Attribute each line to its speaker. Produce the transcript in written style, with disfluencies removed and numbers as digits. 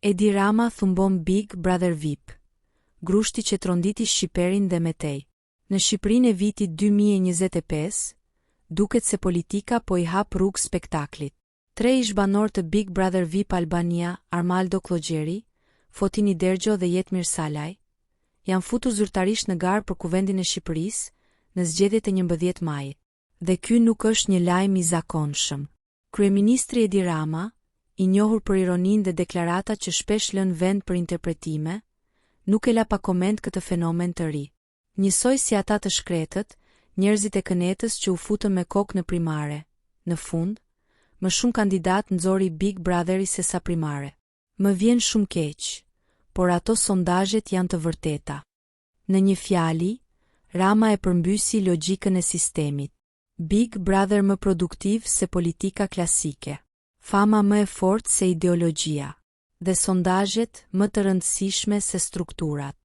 Speaker 1: Edi Rama thumbon Big Brother VIP. Grushti që tronditi Shqiperin dhe Metej. Në Shqipërinë e vitit 2025, duket se politika po i hap rrugë spektaklit. 3 ish banor të Big Brother VIP Albania, Armaldo Klogjeri, Fotini Dergjo dhe Jetmir Salaj, janë futur zyrtarisht në garë për kuvendin e Shqipërisë në zgjedhjet e 11 majit. Dhe ky nuk është një lajm i zakonshëm. Kryeministri Edi Rama, i njohur për ironinë dhe deklaratat që shpesh lën vend për interpretime, nuk e la pa koment këtë fenomen të ri. Njësoj si ata të shkretët, njerëzit e kënetës që u futën me kokë në primare. Në fund, më shumë kandidat nxori Big Brotheri se sa primare. Më vjen shumë keq, por ato sondazhet janë të vërteta. Në një fjali, Rama e përmbysi logjikën e sistemit. Big Brother më produktiv se politika klasike. Fama më e fortë se ideologjia. Dhe sondazhet më të rëndësishme se strukturat.